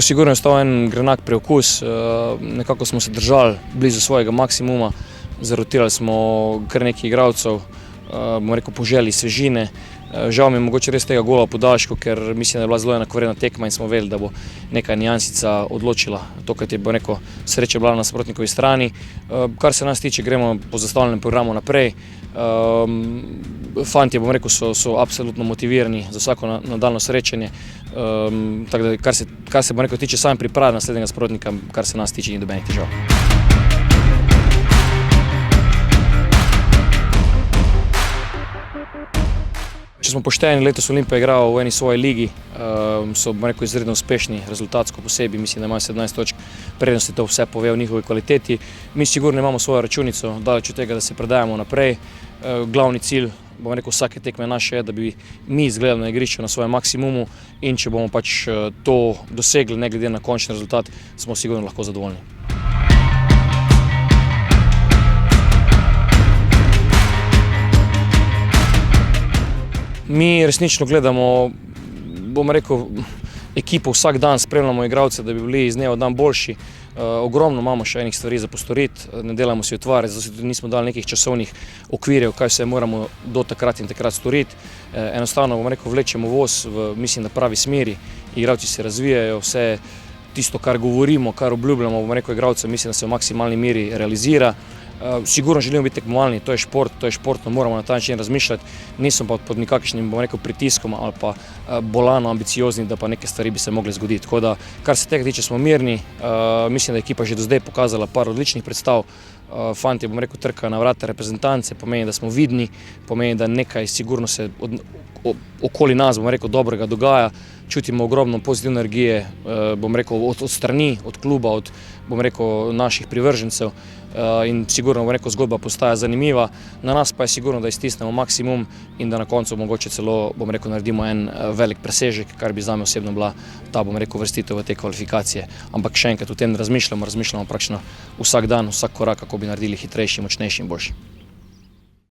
Sigurno je ostal en grenak preokus, nekako smo se držali blizu svojega maksimuma, zarotirali smo kar nekaj igralcev, bomo rekel po želji svežine. Žal mi je mogoče res tega gola v podaljšku, ker mislim, da je bila zelo enakovredna tekma in smo vedeli, da bo neka nijansica odločila. Tokrat je, bomo rekel, sreča bila na nasprotnikovi strani. Kar se nas tiče, gremo po zastavljenem programu naprej. Fantje, bomo rekel, so absolutno motivirani za vsako nadaljnje srečanje. Tako da, kar se bomo rekel, tiče same priprave naslednjega nasprotnika, kar se nas tiče, ni nobenih težav. Če smo pošteni, letos Olimpija igra v eni svoji ligi, so, bomo rekel, izredno uspešni, rezultatsko posebej, mislim, da imajo 17 točk prednosti, to vse pove o njihovi kvaliteti. Mi sigurno imamo svojo računico, daleč od tega, da se predajamo naprej. Glavni cilj, bomo rekel, vsake tekme naše je, da bi mi izgledali na igrišču na svojem maksimumu in če bomo pač to dosegli, ne glede na končni rezultat, smo sigurno lahko zadovoljni. Mi resnično gledamo, bomo rekel, ekipo vsak dan, spremljamo igralce, da bi bili iz dneva v dan boljši. Ogromno imamo še enih stvari za postoriti, ne delamo si utvare, zato tudi nismo dali nekih časovnih okvirjev, kaj vse moramo do takrat in takrat storiti. Enostavno, bomo rekel, vlečemo voz v, mislim, da pravi smeri, igralci se razvijajo, vse tisto, kar govorimo, kar obljubljamo, bomo rekel, igralce, mislim, da se v maksimalni meri realizira. Sigurno želimo biti tekmovalni, to je športno, moramo na ta način razmišljati, nismo pa pod nikakšnim, bomo rekel, pritiskom ali pa bolano ambiciozni, da pa neke stvari bi se mogle zgoditi. Tako da, kar se tega tiče, smo mirni, mislim, da je ekipa že do zdaj pokazala par odličnih predstav. Fantje, bomo rekel, trkajo na vrata reprezentance, pomeni, da smo vidni, pomeni, da nekaj sigurno se okoli nas, bomo rekel, dobrega dogaja, čutimo ogromno pozitivne energije, bomo rekel, od strani, od kluba, od, bomo rekel, naših privržencev in sigurno, bomo rekel, zgodba postaja zanimiva. Na nas pa je sigurno, da iztisnemo maksimum in da na koncu mogoče celo, bomo rekel, naredimo en velik presežek, kar bi zame osebno bila ta, bomo rekel, vrstitev v te kvalifikacije. Ampak še enkrat o tem razmišljamo praktično vsak dan, vsak korak, kako bi naredili hitrejši, močnejši in boljši.